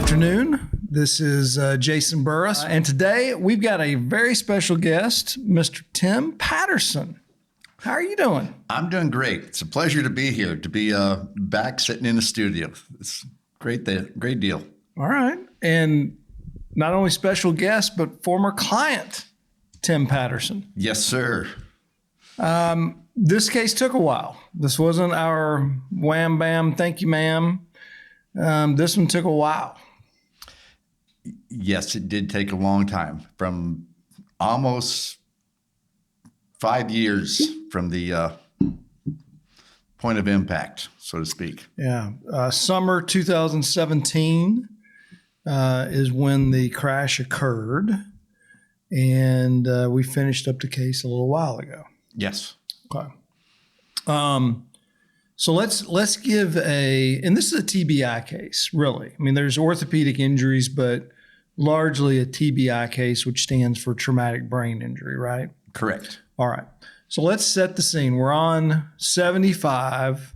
afternoon. This is Jason Burress, and today we've got a very special guest, Mr. Tim Patterson. How are you doing? I'm doing great. It's a pleasure to be here, to be back sitting in the studio. It's great deal. All right. And not only special guest, but former client, Tim Patterson. Yes, sir. This case took a while. This wasn't our wham, bam, thank you, ma'am. This one took a while. Yes, it did take a long time, from almost 5 years from the point of impact, so to speak. Yeah. Summer 2017 is when the crash occurred, and we finished up the case a little while ago. Yes. Okay. So let's give and this is a TBI case, really. I mean, there's orthopedic injuries, but largely a TBI case, which stands for traumatic brain injury, right? Correct. All right. So let's set the scene. We're on 75.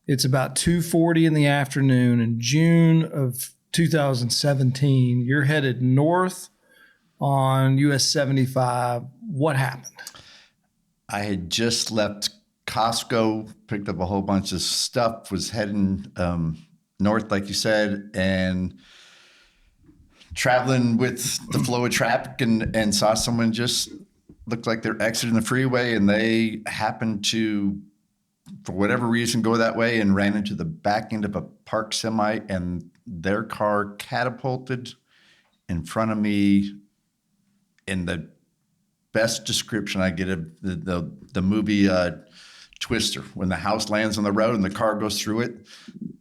It's about 2:40 in the afternoon in June of 2017. You're headed north on US 75. What happened? I had just left Costco, picked up a whole bunch of stuff, was heading north, like you said, and traveling with the flow of traffic, and saw someone just looked like they're exiting the freeway, and they happened to, for whatever reason, go that way and ran into the back end of a parked semi, and their car catapulted in front of me in the best description I get of the movie Twister. When the house lands on the road and the car goes through it,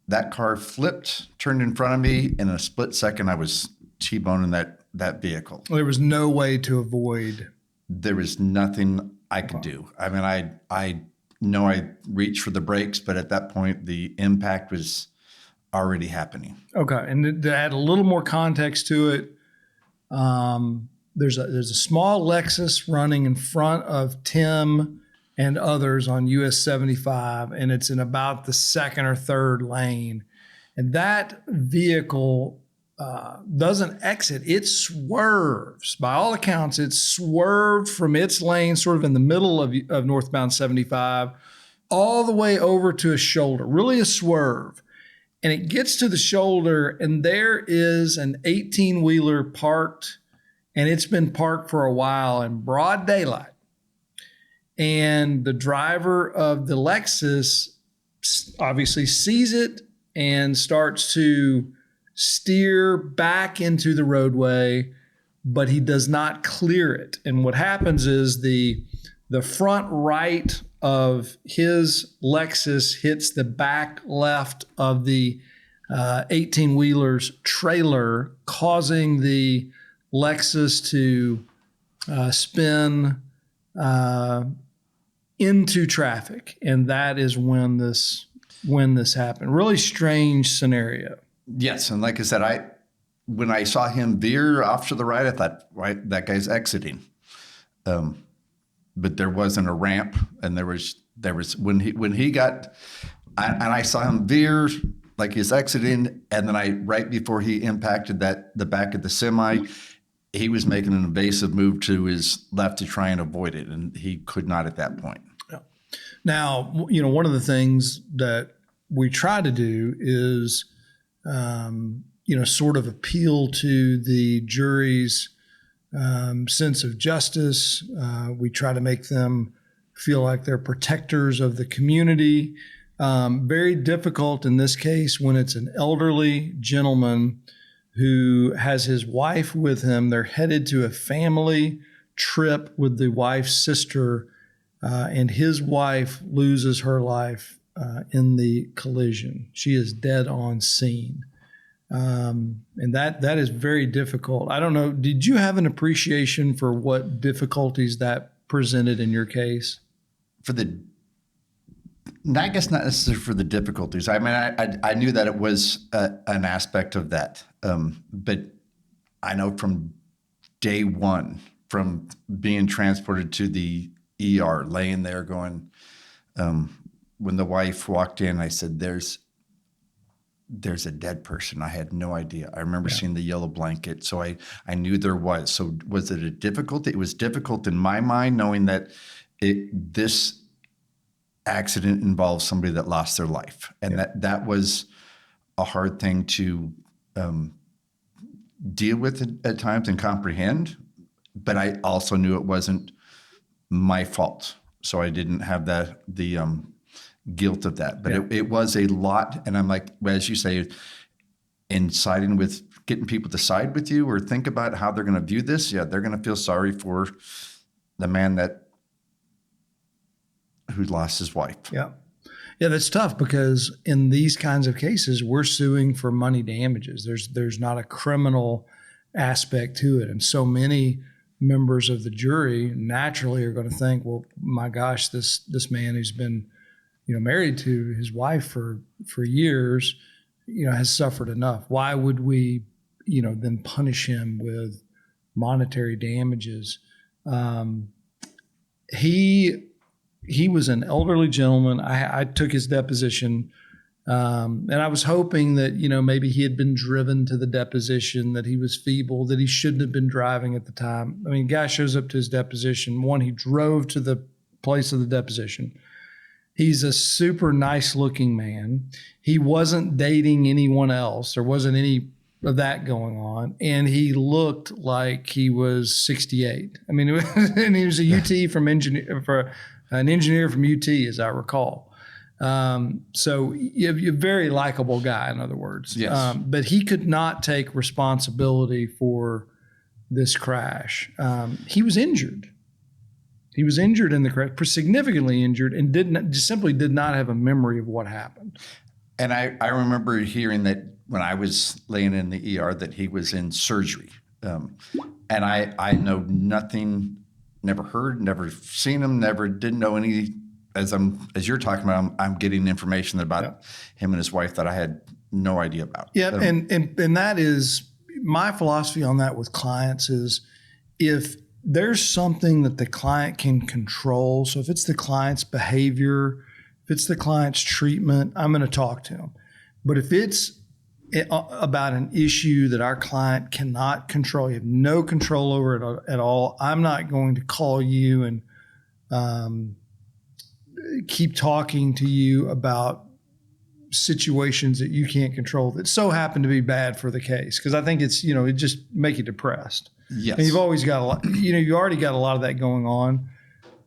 that car flipped, turned in front of me. In a split second, I was T-boning that vehicle. There was no way to avoid. There was nothing I could do. I mean, I know I reached for the brakes, but at that point, the impact was already happening. Okay, and to add a little more context to it, there's a small Lexus running in front of Tim and others on US 75, and it's in about the second or third lane. And that vehicle doesn't exit. It swerves. By all accounts, it swerved from its lane, sort of in the middle of northbound 75, all the way over to a shoulder, really a swerve. And it gets to the shoulder, and there is an 18-wheeler parked, and it's been parked for a while in broad daylight. And the driver of the Lexus obviously sees it and starts to steer back into the roadway, but he does not clear it. And what happens is the front right of his Lexus hits the back left of the 18-wheeler's trailer, causing the Lexus to spin into traffic, and that is when this happened. Really strange scenario. Yes, and like I said, when I saw him veer off to the right, I thought, right, that guy's exiting. But there wasn't a ramp, and there was when he got, and I saw him veer like he's exiting, and then right before he impacted the back of the semi, he was making an evasive move to his left to try and avoid it, and he could not at that point. Yeah. Now, one of the things that we try to do is, sort of appeal to the jury's sense of justice. We try to make them feel like they're protectors of the community. Very difficult in this case when it's an elderly gentleman who has his wife with him. They're headed to a family trip with the wife's sister, and his wife loses her life in the collision. She is dead on scene. And that is very difficult. I don't know, did you have an appreciation for what difficulties that presented in your case? I guess not necessarily for the difficulties. I mean, I knew that it was an aspect of that. But I know from day one, from being transported to the ER, laying there going, when the wife walked in, I said, there's a dead person. I had no idea. I remember seeing the yellow blanket. So I knew there was. So was it a difficult? It was difficult in my mind, knowing that this accident involves somebody that lost their life. And that was a hard thing to deal with at times and comprehend. But I also knew it wasn't my fault. So I didn't have the guilt of that. But it was a lot. And I'm like, as you say, in siding with getting people to side with you or think about how they're going to view this. Yeah, they're going to feel sorry for the man who lost his wife. Yeah. Yeah, that's tough because in these kinds of cases, we're suing for money damages. There's not a criminal aspect to it. And so many members of the jury naturally are going to think, well, my gosh, this man who's been, married to his wife for years, has suffered enough. Why would we, then punish him with monetary damages? He was an elderly gentleman. I took his deposition, and I was hoping that, maybe he had been driven to the deposition, that he was feeble, that he shouldn't have been driving at the time. I mean, guy shows up to his deposition. One, he drove to the place of the deposition. He's a super nice looking man. He wasn't dating anyone else. There wasn't any of that going on. And he looked like he was 68. I mean, and he was a UT from an engineer from UT, as I recall. So you're a very likable guy, in other words. Yes. But he could not take responsibility for this crash. He was injured. He was injured in the crash, significantly injured, and simply did not have a memory of what happened. And I remember hearing that when I was laying in the ER that he was in surgery. And I know nothing, never heard, never seen him, didn't know any. As you're talking about, I'm getting information about him and his wife that I had no idea about. Yeah, and that is my philosophy on that with clients is if there's something that the client can control. So if it's the client's behavior, if it's the client's treatment, I'm going to talk to him. But if it's about an issue that our client cannot control, you have no control over it at all, I'm not going to call you and keep talking to you about situations that you can't control that so happen to be bad for the case. Because I think it's, it just make you depressed. Yes. And you've always got a lot, you already got a lot of that going on,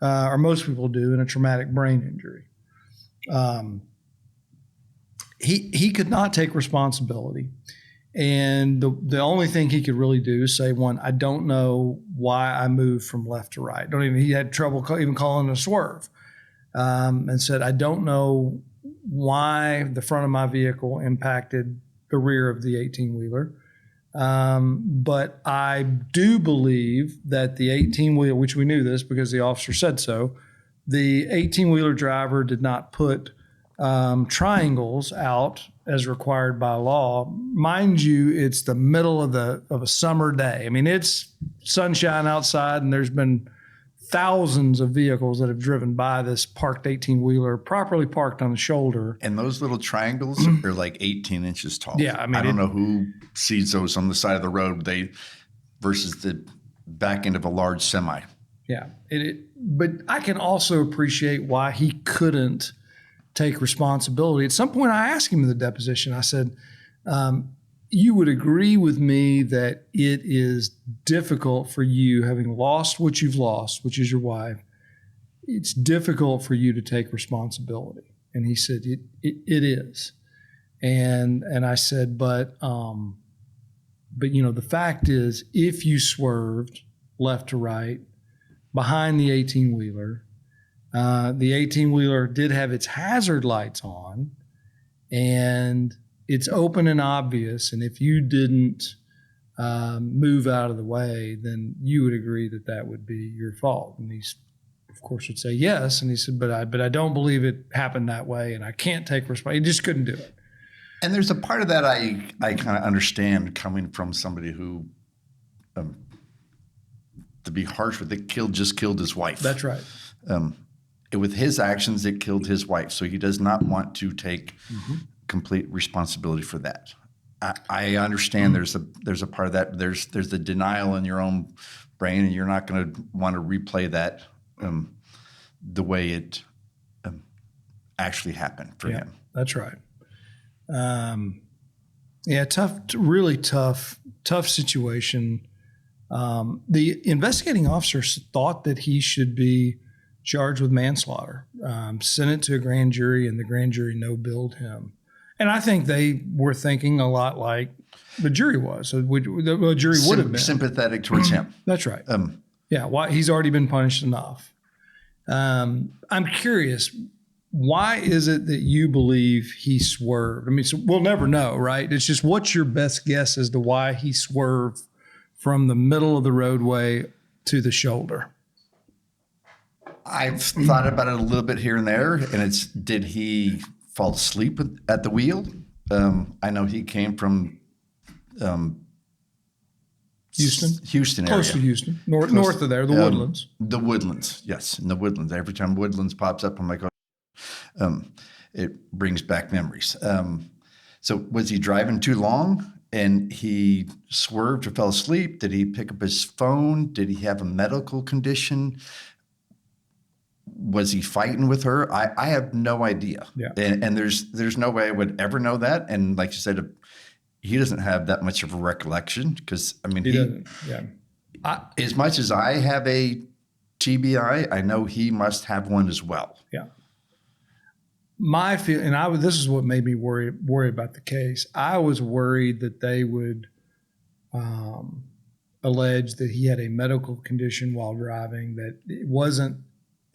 or most people do, in a traumatic brain injury. He could not take responsibility. And the only thing he could really do is say, one, I don't know why I moved from left to right. He had trouble even calling it a swerve. And said, I don't know why the front of my vehicle impacted the rear of the 18-wheeler. But I do believe that the 18-wheeler, which we knew this because the officer said so, the 18-wheeler driver did not put triangles out as required by law. Mind you, it's the middle of a summer day. I mean, it's sunshine outside, and there's been thousands of vehicles that have driven by this parked 18-wheeler, properly parked on the shoulder. And those little triangles are like 18 inches tall. Yeah, I mean, I don't know who sees those on the side of the road. Versus the back end of a large semi. Yeah, but I can also appreciate why he couldn't take responsibility. At some point, I asked him in the deposition, I said, you would agree with me that it is difficult for you, having lost what you've lost, which is your wife, it's difficult for you to take responsibility. And he said, it is. And I said, but the fact is, if you swerved left to right behind the 18-wheeler, the 18-wheeler did have its hazard lights on, and it's open and obvious. And if you didn't move out of the way, then you would agree that would be your fault. And he, of course, would say yes. And he said, but I don't believe it happened that way, and I can't take responsibility. He just couldn't do it. And there's a part of that I kind of understand coming from somebody who, to be harsh with it, just killed his wife. That's right. With his actions, it killed his wife. So he does not want to take complete responsibility for that. I understand there's a part of that. There's the denial in your own brain, and you're not going to want to replay that the way it actually happened for him. That's right. Yeah, really tough situation. The investigating officers thought that he should be charged with manslaughter, sent it to a grand jury, and the grand jury no-billed him. And I think they were thinking a lot like the jury was. So the jury would have been sympathetic towards him. That's right. Why he's already been punished enough. I'm curious, why is it that you believe he swerved? I mean, so we'll never know, right? It's just, what's your best guess as to why he swerved from the middle of the roadway to the shoulder? I've thought about it a little bit here and there, and it's, did he fall asleep at the wheel? I know he came from Houston area. Close to Houston, north of there, the Woodlands. The Woodlands, yes, in the Woodlands. Every time Woodlands pops up, I'm like, oh, it brings back memories. So was he driving too long and he swerved or fell asleep? Did he pick up his phone? Did he have a medical condition? Was he fighting with her? I have no idea. Yeah. And there's no way I would ever know that. And like you said, he doesn't have that much of a recollection, because I mean, he doesn't. Yeah. As much as I have a TBI, I know he must have one as well. Yeah. My feel, and this is what made me worry about the case. I was worried that they would allege that he had a medical condition while driving, that it wasn't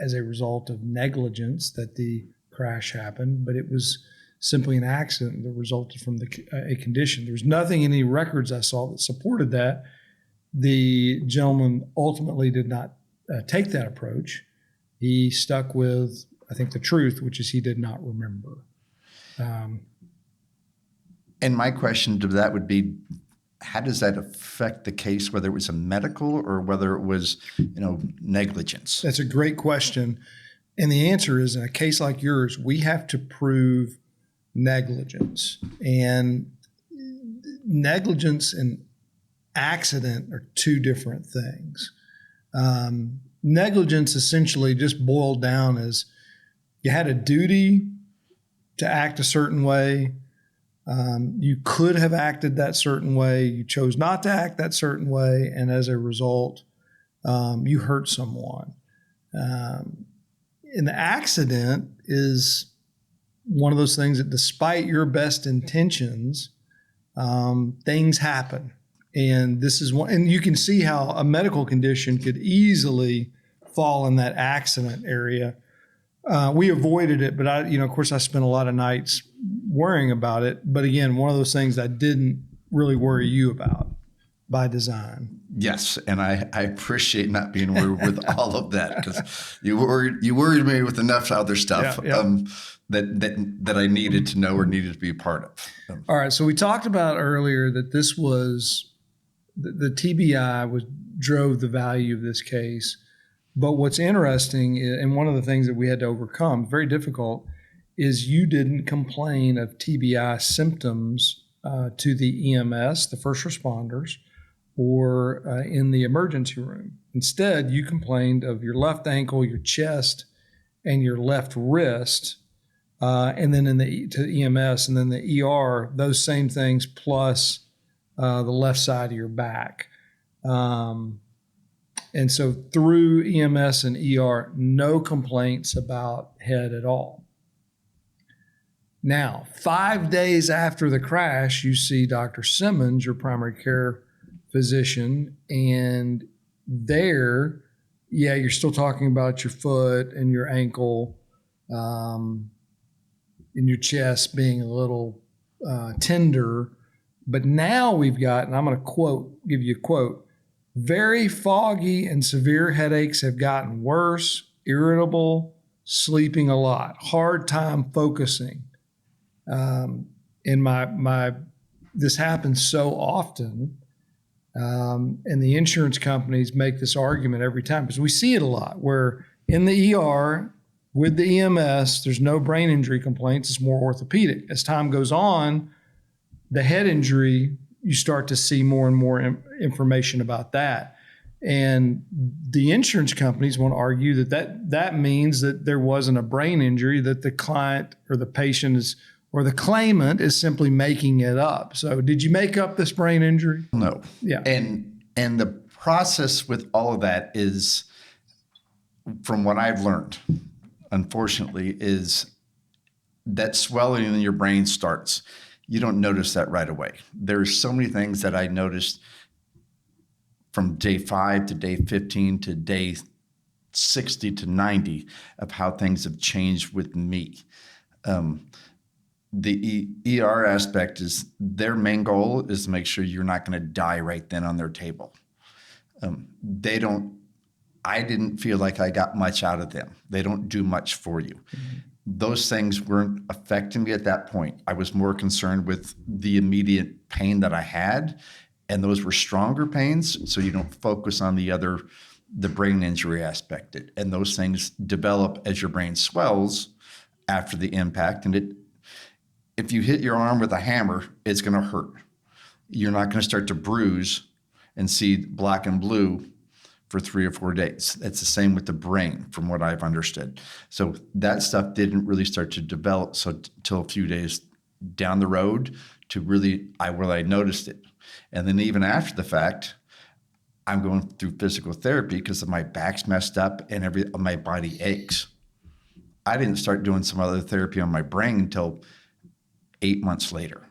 as a result of negligence that the crash happened, but it was simply an accident that resulted from a condition. There was nothing in any records I saw that supported that. The gentleman ultimately did not take that approach. He stuck with, I think, the truth, which is he did not remember. And my question to that would be, how does that affect the case, whether it was a medical or whether it was, negligence? That's a great question. And the answer is, in a case like yours, we have to prove negligence. And negligence and accident are two different things. Negligence essentially just boiled down as you had a duty to act a certain way. You could have acted that certain way. You chose not to act that certain way. And as a result, you hurt someone. And the accident is one of those things that, despite your best intentions, things happen. And this is one, and you can see how a medical condition could easily fall in that accident area. We avoided it, but of course, I spent a lot of nights worrying about it. But again, one of those things I didn't really worry you about by design. Yes, and I appreciate not being worried with all of that, because you worried me with enough other stuff that I needed to know or needed to be a part of. All right, so we talked about earlier that this was the TBI drove the value of this case. But what's interesting, and one of the things that we had to overcome, very difficult, is you didn't complain of TBI symptoms to the EMS, the first responders, or in the emergency room. Instead, you complained of your left ankle, your chest, and your left wrist, and then to EMS, and then the ER, those same things plus the left side of your back. And so through EMS and ER, no complaints about head at all. Now, 5 days after the crash, you see Dr. Simmons, your primary care physician, and there, you're still talking about your foot and your ankle, and your chest being a little tender. But now we've got, and I'm going to give you a quote, "Very foggy and severe headaches have gotten worse, irritable, sleeping a lot, hard time focusing." And this happens so often, and the insurance companies make this argument every time, because we see it a lot, where in the ER, with the EMS, there's no brain injury complaints. It's more orthopedic. As time goes on, the head injury, you start to see more and more information about that. And the insurance companies want to argue that means that there wasn't a brain injury, that the client or the patient is, or the claimant is simply making it up. So did you make up this brain injury? No. Yeah. And the process with all of that is, from what I've learned, unfortunately, is that swelling in your brain starts. You don't notice that right away. There's so many things that I noticed from day 5 to day 15 to day 60 to 90 of how things have changed with me. The ER aspect is their main goal is to make sure you're not going to die right then on their table. I didn't feel like I got much out of them. They don't do much for you. Mm-hmm. Those things weren't affecting me at that point. I was more concerned with the immediate pain that I had, and those were stronger pains, so you don't focus on the brain injury aspect. And those things develop as your brain swells after the impact. And if you hit your arm with a hammer, it's going to hurt. You're not going to start to bruise and see black and blue for 3 or 4 days. It's the same with the brain, from what I've understood. So that stuff didn't really start to develop till a few days down the road to really where I noticed it. And then even after the fact, I'm going through physical therapy because my back's messed up and my body aches. I didn't start doing some other therapy on my brain until 8 months later,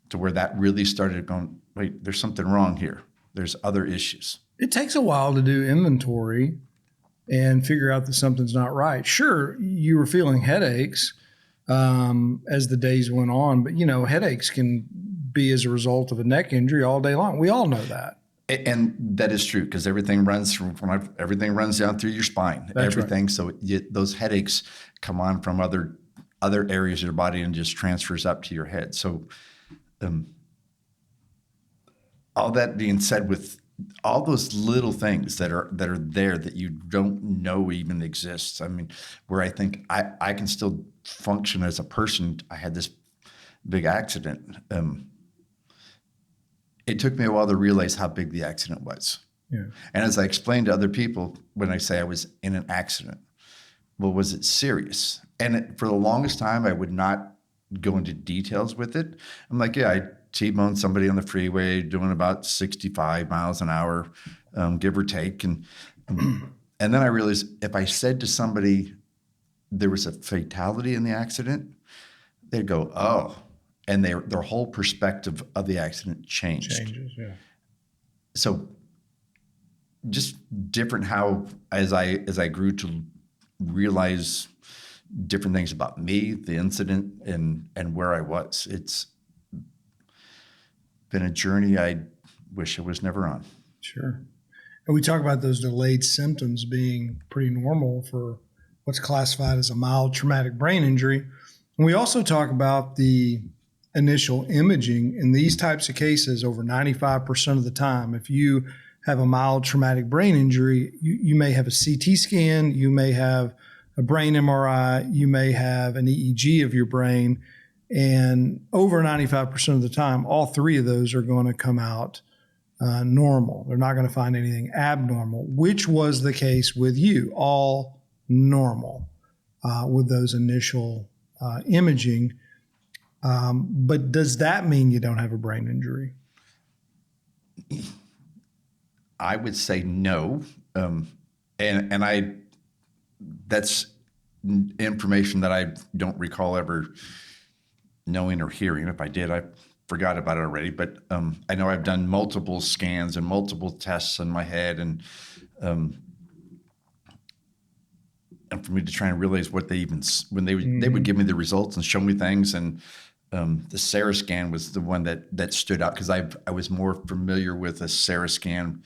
to where that really started going, wait, there's something wrong here. There's other issues. It takes a while to do inventory and figure out that something's not right. Sure, you were feeling headaches as the days went on, but headaches can be as a result of a neck injury all day long. We all know that. And that is true, because everything runs everything runs down through your spine. That's everything. Right. So those headaches come on from other areas of your body and just transfers up to your head. So all that being said, with all those little things that are there that you don't know even exists. I mean, where I think I can still function as a person. I had this big accident. It took me a while to realize how big the accident was. Yeah. And as I explained to other people, when I say I was in an accident, well, was it serious? And for the longest time, I would not go into details with it. I'm like, yeah, I T-boned somebody on the freeway doing about 65 miles an hour, give or take. And then I realized if I said to somebody there was a fatality in the accident, they'd go, oh, and their whole perspective of the accident changes, yeah. So just different how, as I grew to realize different things about me, the incident, and where I was. It's been a journey I wish I was never on. Sure. And we talk about those delayed symptoms being pretty normal for what's classified as a mild traumatic brain injury. And we also talk about the initial imaging in these types of cases. Over 95% of the time, if you have a mild traumatic brain injury, you may have a CT scan, you may have a brain MRI, you may have an EEG of your brain, and over 95% of the time, all three of those are going to come out normal. They're not going to find anything abnormal, which was the case with you, all normal with those initial imaging. But does that mean you don't have a brain injury? I would say no. And that's information that I don't recall ever knowing or hearing. If I did, I forgot about it already. But I know I've done multiple scans and multiple tests in my head, and for me to try and realize what they even, when they would give me the results and show me things, and the Sarah scan was the one that stood out, because I was more familiar with a Sarah scan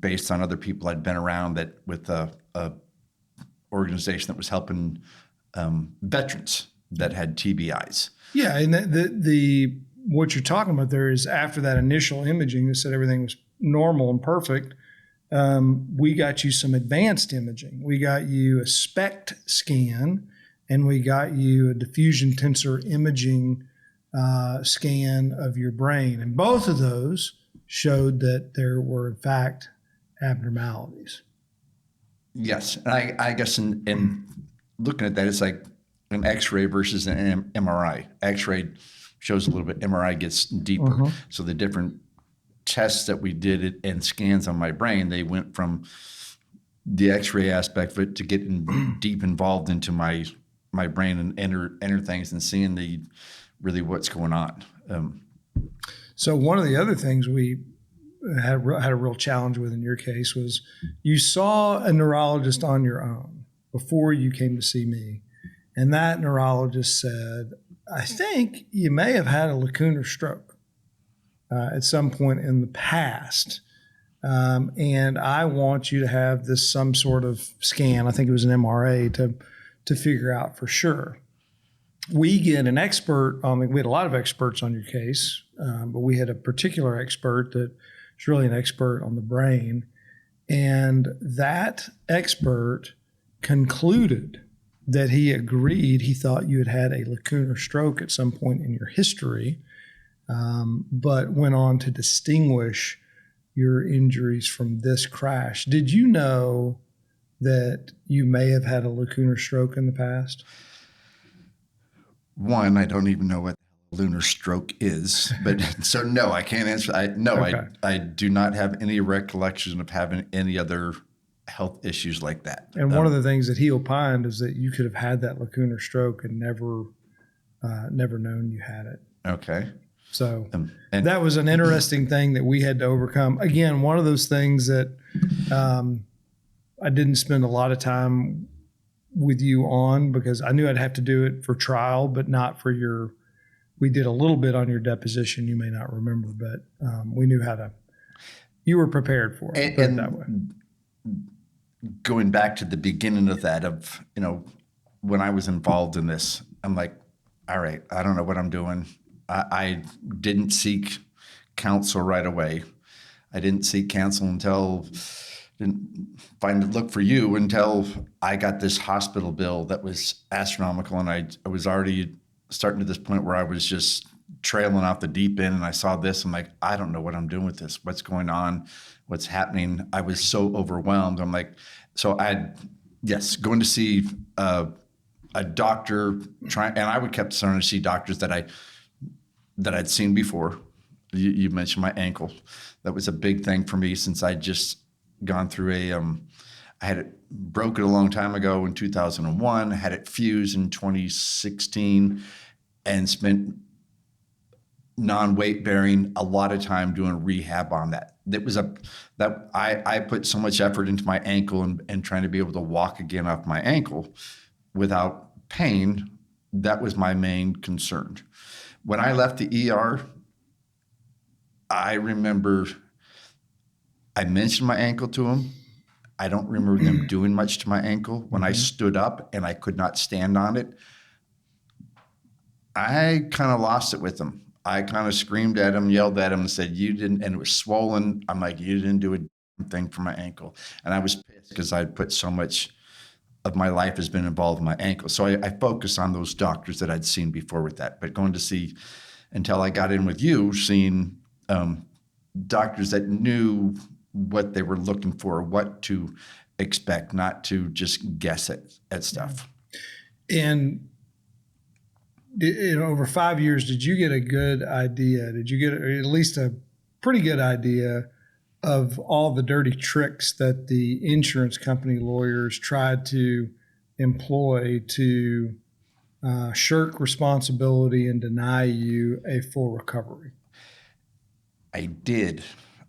based on other people I'd been around that with a organization that was helping veterans that had TBIs. Yeah, and the what you're talking about there is after that initial imaging that said everything was normal and perfect, we got you some advanced imaging. We got you a SPECT scan, and we got you a diffusion tensor imaging scan of your brain. And both of those showed that there were, in fact, abnormalities. Yes. And I guess in looking at that, it's like an X-ray versus an MRI. X-ray shows a little bit, MRI gets deeper. So the different tests that we did and scans on my brain, they went from the X-ray aspect of it to getting deep involved into my brain and enter things and seeing really what's going on. So one of the other things we had a real challenge with in your case was you saw a neurologist on your own before you came to see me. And that neurologist said, I think you may have had a lacunar stroke at some point in the past. And I want you to have some sort of scan. I think it was an MRA to figure out for sure. We get an expert we had a lot of experts on your case, but we had a particular expert that was really an expert on the brain. And that expert concluded that he agreed, he thought you had had a lacunar stroke at some point in your history, but went on to distinguish your injuries from this crash. Did you know that you may have had a lacunar stroke in the past? One, I don't even know what lunar stroke is, but so no, I can't answer. Okay. I do not have any recollection of having any other health issues like that. And one of the things that he opined is that you could have had that lacunar stroke and never known you had it. Okay. So and that was an interesting thing that we had to overcome. Again, one of those things that I didn't spend a lot of time with you on because I knew I'd have to do it for trial, but not for we did a little bit on your deposition. You may not remember, but we knew you were prepared for it, put it that way. Going back to the beginning of that, when I was involved in this, I'm like, all right, I don't know what I'm doing. I didn't seek counsel right away. I didn't seek counsel didn't look for you until I got this hospital bill that was astronomical. And I was already starting to this point where I was just trailing off the deep end. And I saw this, I'm like, I don't know what I'm doing with this. What's going on? What's happening? I was so overwhelmed. I'm like, so going to see a doctor, and I would kept starting to see doctors that I'd seen before. You mentioned my ankle. That was a big thing for me since I'd just gone through I had it broken a long time ago in 2001, had it fused in 2016, and spent non-weight bearing a lot of time doing rehab on that. I put so much effort into my ankle and trying to be able to walk again off my ankle without pain. That was my main concern. When I left the ER, I remember I mentioned my ankle to them. I don't remember them doing much to my ankle. When I stood up and I could not stand on it, I kind of lost it with them. I kind of screamed at him, yelled at him, and said, you didn't, and it was swollen. I'm like, you didn't do a thing for my ankle. And I was pissed because I'd put so much of my life has been involved in my ankle. So I focused on those doctors that I'd seen before with that. But going to see, until I got in with you, seeing doctors that knew what they were looking for, what to expect, not to just guess at stuff. And over 5 years, did you get a good idea? Did you get at least a pretty good idea of all the dirty tricks that the insurance company lawyers tried to employ to shirk responsibility and deny you a full recovery? I did.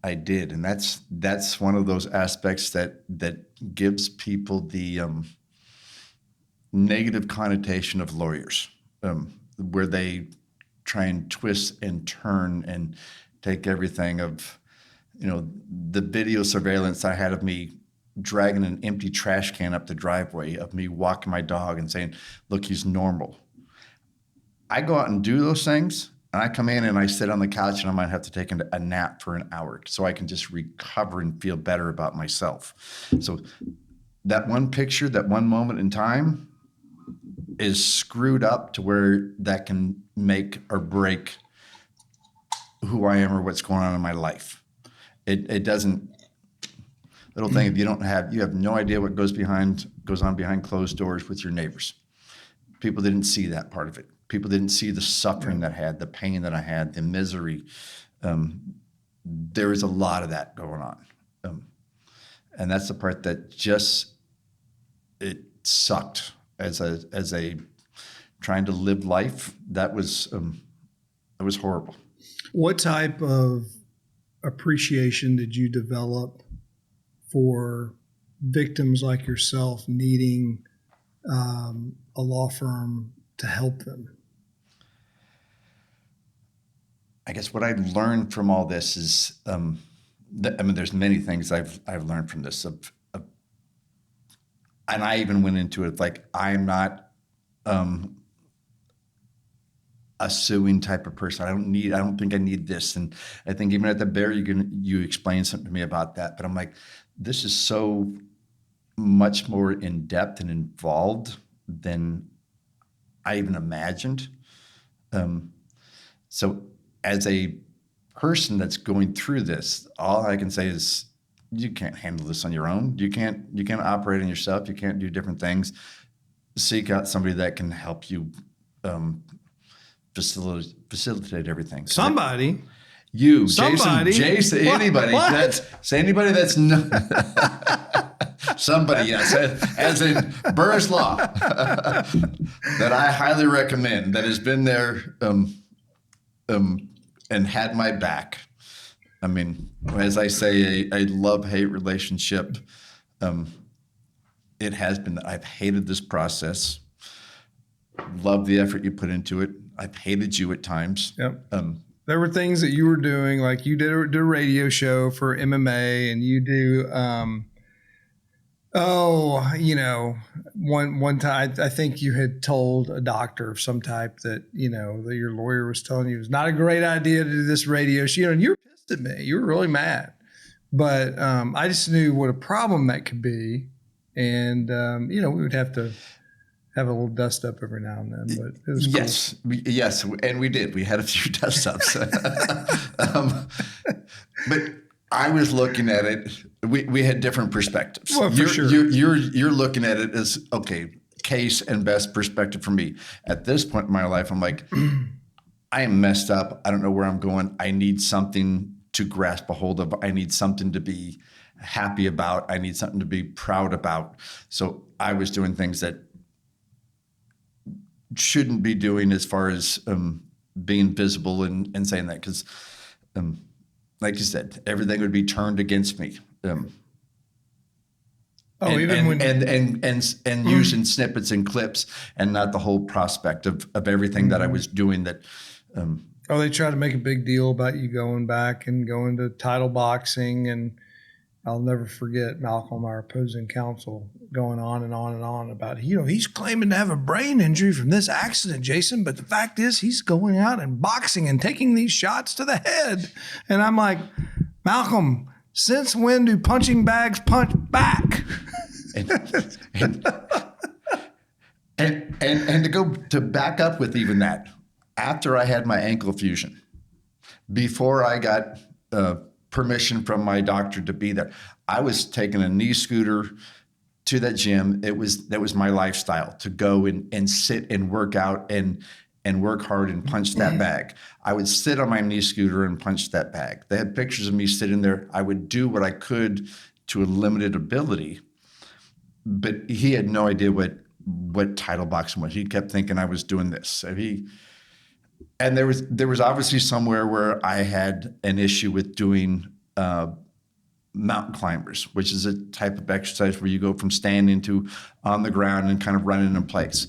And that's one of those aspects that gives people the negative connotation of lawyers, where they try and twist and turn and take everything of, the video surveillance I had of me dragging an empty trash can up the driveway, of me walking my dog and saying, look, he's normal. I go out and do those things, And I come in and I sit on the couch and I might have to take a nap for an hour so I can just recover and feel better about myself. So that one picture, that one moment in time is screwed up to where that can make or break who I am or what's going on in my life. It doesn't, little thing, if you have no idea what goes on behind closed doors with your neighbors. People didn't see that part of it. People didn't see the suffering that I had, the pain that I had, the misery. There is a lot of that going on. And that's the part that just, it sucked as a trying to live life. That was horrible. What type of appreciation did you develop for victims like yourself needing a law firm to help them? I guess what I learned from all this is, there's many things I've learned from this. And I even went into it like, I'm not a suing type of person. I don't think I need this. And I think even at the bear, you explained something to me about that. But I'm like, this is so much more in depth and involved than I even imagined. So as a person that's going through this, all I can say is you can't handle this on your own. You can't operate on yourself. You can't do different things. Seek out somebody that can help you facilitate everything. Somebody. You, Somebody. Jason, anybody. What? Anybody that's somebody, yes, as in Burress Law, that I highly recommend, that has been there and had my back. I mean, as I say, a love-hate relationship. It has been. I've hated this process. Love the effort you put into it. I've hated you at times. Yep. There were things that you were doing, like you did a radio show for MMA, and you do, one time I think you had told a doctor of some type that, that your lawyer was telling you it was not a great idea to do this radio show, and you were pissed at me. You were really mad. But I just knew what a problem that could be. And, we would have to have a little dust up every now and then, but it was cool. Yes, and we did. We had a few dust ups. But I was looking at it. We had different perspectives. Well, for sure. You're looking at it as, okay, case and best perspective for me. At this point in my life, I'm like, I am messed up. I don't know where I'm going. I need something to grasp a hold of. I need something to be happy about. I need something to be proud about. So I was doing things that shouldn't be doing as far as being visible and saying that, because like you said, everything would be turned against me. Using snippets and clips and not the whole prospect of everything that I was doing that. They tried to make a big deal about you going back and going to title boxing, and I'll never forget Malcolm, our opposing counsel, going on and on and on about, he's claiming to have a brain injury from this accident, Jason, but the fact is he's going out and boxing and taking these shots to the head. And I'm like, Malcolm, since when do punching bags punch back? And to back up with even that, after I had my ankle fusion, before I got permission from my doctor to be there, I was taking a knee scooter to that gym. That was my lifestyle, to go and sit and work out and work hard and punch that bag. I would sit on my knee scooter and punch that bag. They had pictures of me sitting there. I would do what I could to a limited ability, but he had no idea what title boxing was. He kept thinking I was doing this. And there was obviously somewhere where I had an issue with doing mountain climbers, which is a type of exercise where you go from standing to on the ground and kind of running in place.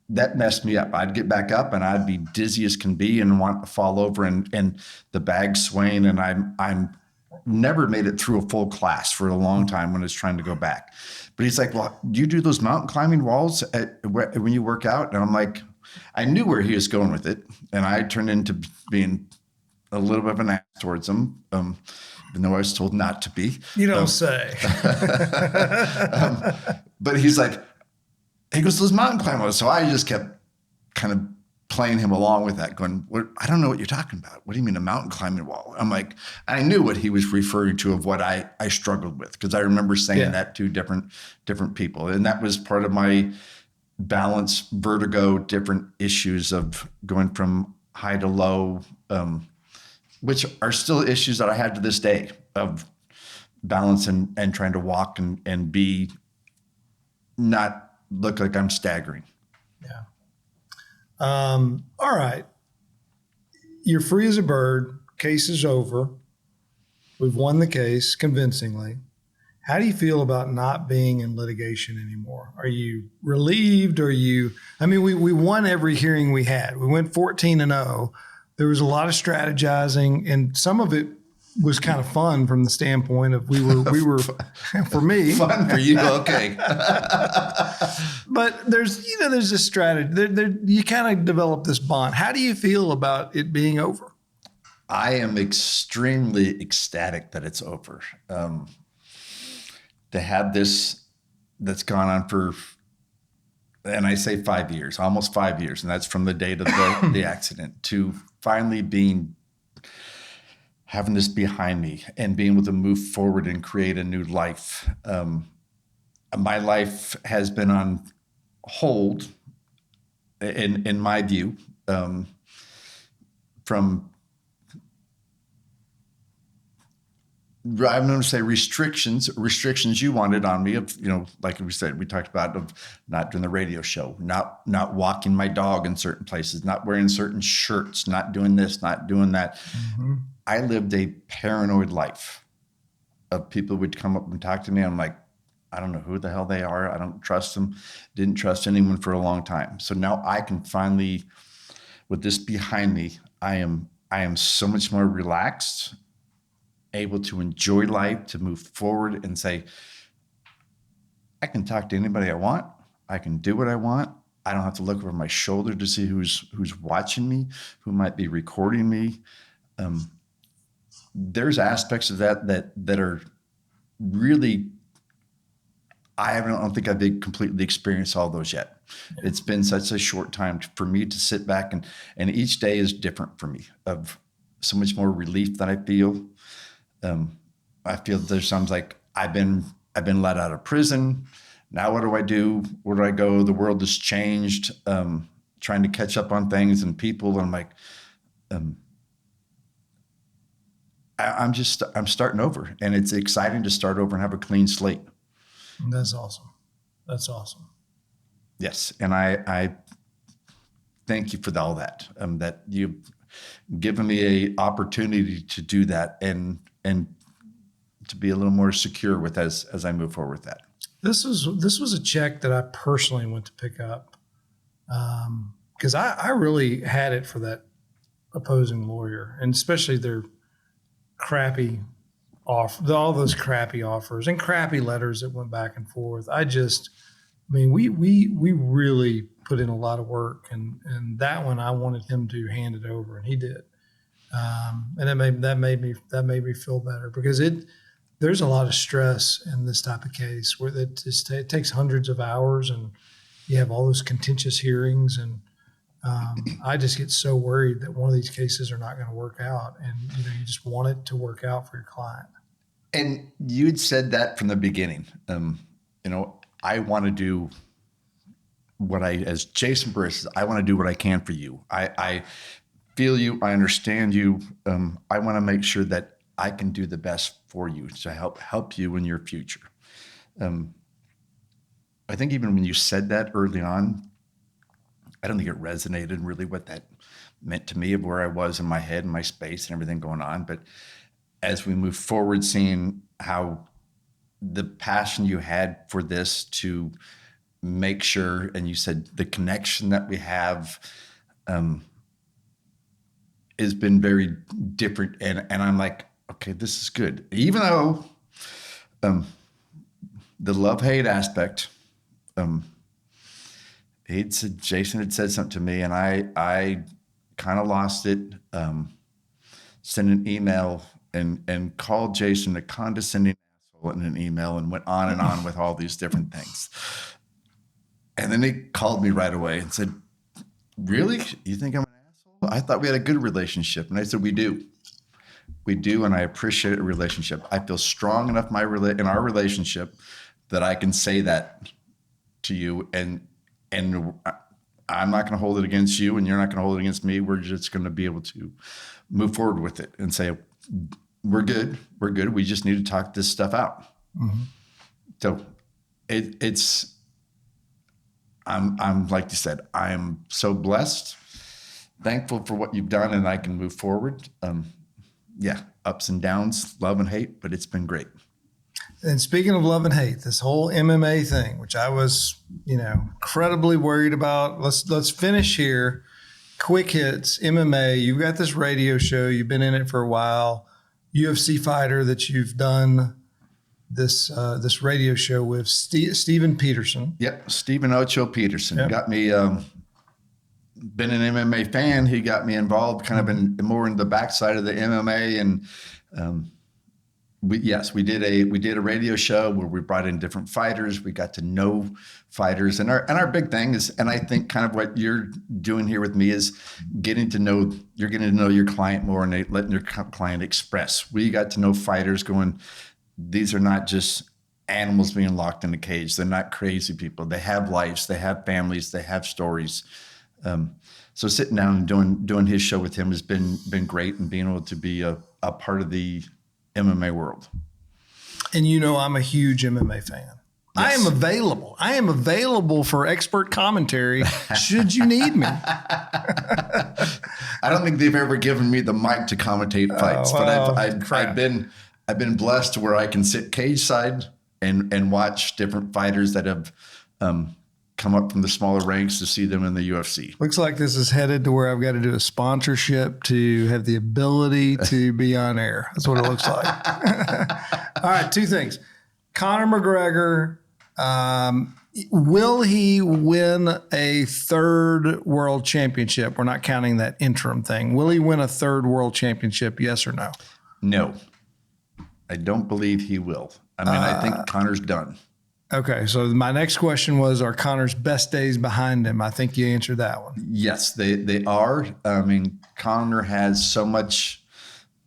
That messed me up. I'd get back up and I'd be dizzy as can be and want to fall over and the bag swaying. And I'm never made it through a full class for a long time when I was trying to go back. But he's like, well, do you do those mountain climbing walls when you work out? And I'm like, I knew where he was going with it, and I turned into being a little bit of an ass towards him, even though I was told not to be. You don't say. But he's like, he goes, those mountain climbers. So I just kept kind of playing him along with that, going, I don't know what you're talking about. What do you mean a mountain climbing wall? I'm like, I knew what he was referring to of what I struggled with, because I remember saying that to different people. And that was part of my balance, vertigo, different issues of going from high to low, which are still issues that I have to this day of balance and trying to walk and be not look like I'm staggering. Yeah. All right. You're free as a bird. Case is over. We've won the case convincingly. How do you feel about not being in litigation anymore? Are you relieved? We won every hearing we had. We went 14-0. There was a lot of strategizing, and some of it was kind of fun from the standpoint of we were for me. Fun for you, okay. But there's this strategy. You kind of develop this bond. How do you feel about it being over? I am extremely ecstatic that it's over. To have this that's gone on for, and I say 5 years, almost 5 years, and that's from the date of the accident, to finally having this behind me and being able to move forward and create a new life. My life has been on hold, in my view, from, I'm going to say restrictions you wanted on me of, like we said, we talked about of not doing the radio show, not walking my dog in certain places, not wearing certain shirts, not doing this, not doing that. Mm-hmm. I lived a paranoid life of people would come up and talk to me. I'm like, I don't know who the hell they are. I don't trust them. Didn't trust anyone for a long time. So now I can finally, with this behind me, I am so much more relaxed, able to enjoy life, to move forward and say, I can talk to anybody I want. I can do what I want. I don't have to look over my shoulder to see who's watching me, who might be recording me. There's aspects of that are really, I don't think I've completely experienced all those yet. It's been such a short time for me to sit back and each day is different for me, of so much more relief that I feel. I feel there's times like I've been let out of prison. Now what do I do? Where do I go? The world has changed. Trying to catch up on things and people. And I'm like, I'm starting over, and it's exciting to start over and have a clean slate. That's awesome. That's awesome. Yes. And I thank you for all that, that you've given me a opportunity to do that and to be a little more secure with as I move forward with that. This was a check that I personally went to pick up, because I really had it for that opposing lawyer, and especially their crappy all those crappy offers and crappy letters that went back and forth. We really put in a lot of work, and that one I wanted him to hand it over, and he did. And that made me feel better, because there's a lot of stress in this type of case where it takes hundreds of hours, and you have all those contentious hearings, and I just get so worried that one of these cases are not going to work out, and you just want it to work out for your client. And you'd said that from the beginning. I want to do as Jason Burress, I want to do what I can for you. I feel you. I understand you. I want to make sure that I can do the best for you to help you in your future. I think even when you said that early on, I don't think it resonated really what that meant to me, of where I was in my head and my space and everything going on. But as we move forward, seeing how the passion you had for this to make sure, and you said the connection that we have has been very different. And I'm like, okay, this is good. Even though the love-hate aspect Jason had said something to me, and I kind of lost it. Sent an email and called Jason a condescending asshole in an email, and went on and on with all these different things. And then he called me right away and said, "Really? You think I'm an asshole? I thought we had a good relationship." And I said, "We do. We do, and I appreciate a relationship. I feel strong enough in our relationship that I can say that to you, and I'm not going to hold it against you, and you're not going to hold it against me. We're just going to be able to move forward with it and say, we're good. We're good. We just need to talk this stuff out." Mm-hmm. So I'm like you said, I'm so blessed, thankful for what you've done, and I can move forward. Yeah, ups and downs, love and hate, but it's been great. And speaking of love and hate, this whole MMA thing, which I was, incredibly worried about. Let's finish here. Quick hits, MMA. You've got this radio show. You've been in it for a while. UFC fighter that you've done this radio show with, Stephen Patterson. Yep, Stephen Ocho Patterson. Yep. Got me. Been an MMA fan. He got me involved kind of in more in the backside of the MMA, and we did a radio show where we brought in different fighters. We got to know fighters, and our big thing is, and I think kind of what you're doing here with me is getting to know your client more and letting your client express. We got to know fighters going, these are not just animals being locked in a cage. They're not crazy people. They have lives. They have families. They have stories. So sitting down and doing his show with him has been great, and being able to be a part of the MMA world. And I'm a huge MMA fan. Yes. I am available for expert commentary should you need me. I don't think they've ever given me the mic to commentate fights, but I've been blessed to where I can sit cage side and watch different fighters that have come up from the smaller ranks to see them in the UFC. Looks like this is headed to where I've got to do a sponsorship to have the ability to be on air. That's what it looks like. All right, two things. Conor McGregor, will he win a third world championship? We're not counting that interim thing. Will he win a third world championship, yes or no? No. I don't believe he will. I think Conor's done. Okay, so my next question was, are Conor's best days behind him? I think you answered that one. Yes, they are. Conor has so much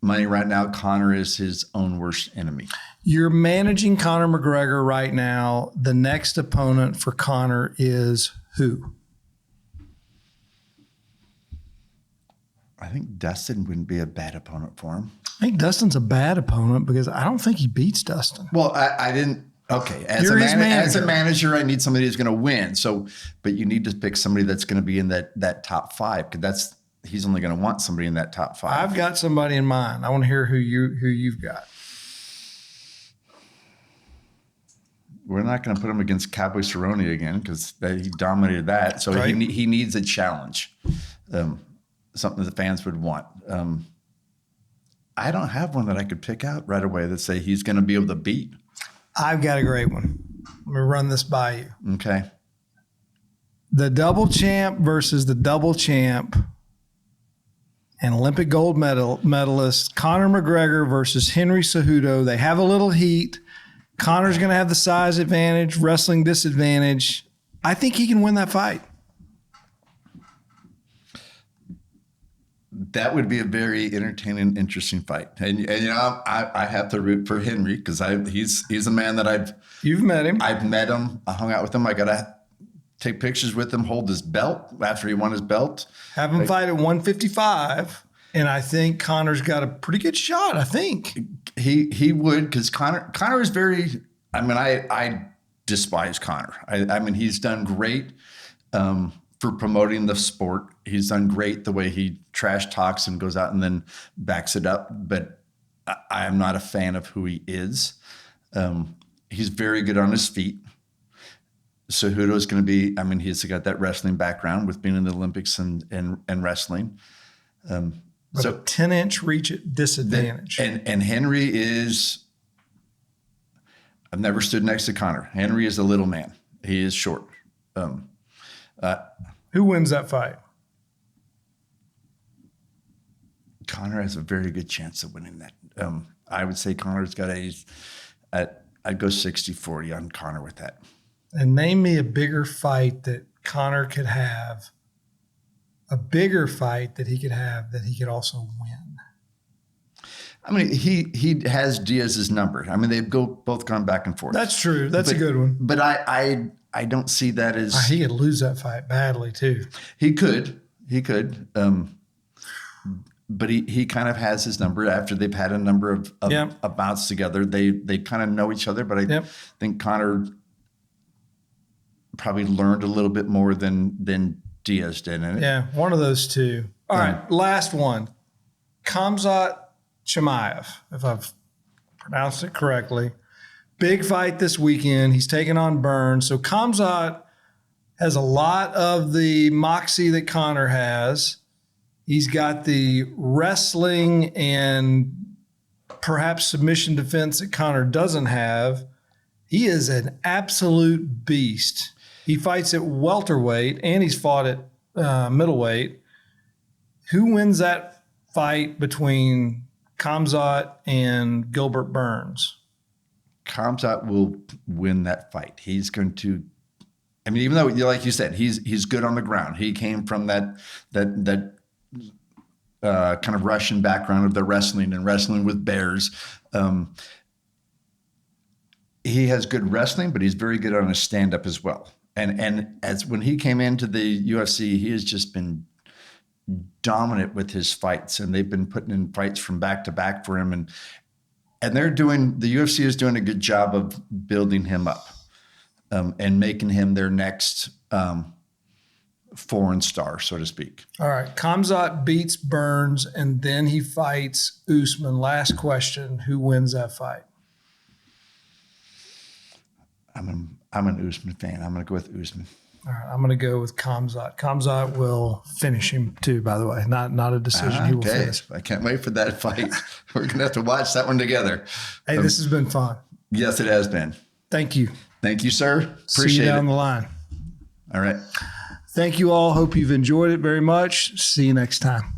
money right now. Conor is his own worst enemy. You're managing Conor McGregor right now. The next opponent for Conor is who? I think Dustin wouldn't be a bad opponent for him. I think Dustin's a bad opponent because I don't think he beats Dustin. Well, I didn't. Okay, as a manager, I need somebody who's going to win. So, but you need to pick somebody that's going to be in that top five, because he's only going to want somebody in that top five. I've got somebody in mind. I want to hear who you've got. We're not going to put him against Cowboy Cerrone again, because he dominated that. So right. he needs a challenge, something that the fans would want. I don't have one that I could pick out right away that say he's going to be able to beat. I've got a great one. Let me run this by you. Okay. The double champ versus the double champ and Olympic gold medalist Conor McGregor versus Henry Cejudo. They have a little heat. Conor's going to have the size advantage, wrestling disadvantage. I think he can win that fight. That would be a very entertaining, interesting fight. And I have to root for Henry, because he's a man that You've met him. I've met him. I hung out with him. I got to take pictures with him, hold his belt after he won his belt. Have him fight at 155. And I think Conor's got a pretty good shot, I think. He would, because Conor is very, I despise Conor. He's done great for promoting the sport. He's done great the way he trash talks and goes out and then backs it up. But I am not a fan of who he is. He's very good on his feet. Cejudo is going to be, he's got that wrestling background with being in the Olympics and wrestling. But a 10-inch reach disadvantage. And Henry is, I've never stood next to Conor. Henry is a little man. He is short. Who wins that fight? Conor has a very good chance of winning that. I would say Conor's got I'd go 60-40 on Conor with that. And name me a bigger fight that Conor could have, a bigger fight that he could have that he could also win. I mean, he has Diaz's number. I mean, they've both gone back and forth. That's true. That's a good one. But I don't see that as he could lose that fight badly too. He could. But he kind of has his number after they've had a number of bouts together. They kind of know each other, but I think Conor probably learned a little bit more than Diaz did. Yeah, one of those two. All right, last one. Khamzat Chimaev, if I've pronounced it correctly. Big fight this weekend. He's taking on Burns. So Khamzat has a lot of the moxie that Conor has. He's got the wrestling and perhaps submission defense that Conor doesn't have. He is an absolute beast. He fights at welterweight and he's fought at middleweight. Who wins that fight between Khamzat and Gilbert Burns? Khamzat will win that fight. He's going to. I mean, even though, like you said, he's good on the ground. He came from that kind of Russian background of the wrestling with bears. He has good wrestling, but he's very good on his stand-up as well. And as when he came into the UFC, he has just been dominant with his fights, and they've been putting in fights from back to back for him. And the UFC is doing a good job of building him up and making him their next foreign star, so to speak. All right. Khamzat beats Burns, and then he fights Usman. Last question. Who wins that fight? I'm an Usman fan. I'm going to go with Usman. All right. I'm going to go with Khamzat. Khamzat will finish him too, by the way. Not a decision. He will finish. I can't wait for that fight. We're going to have to watch that one together. Hey, this has been fun. Yes, it has been. Thank you. Thank you, sir. Appreciate it. See you down the line. All right. Thank you all. Hope you've enjoyed it very much. See you next time.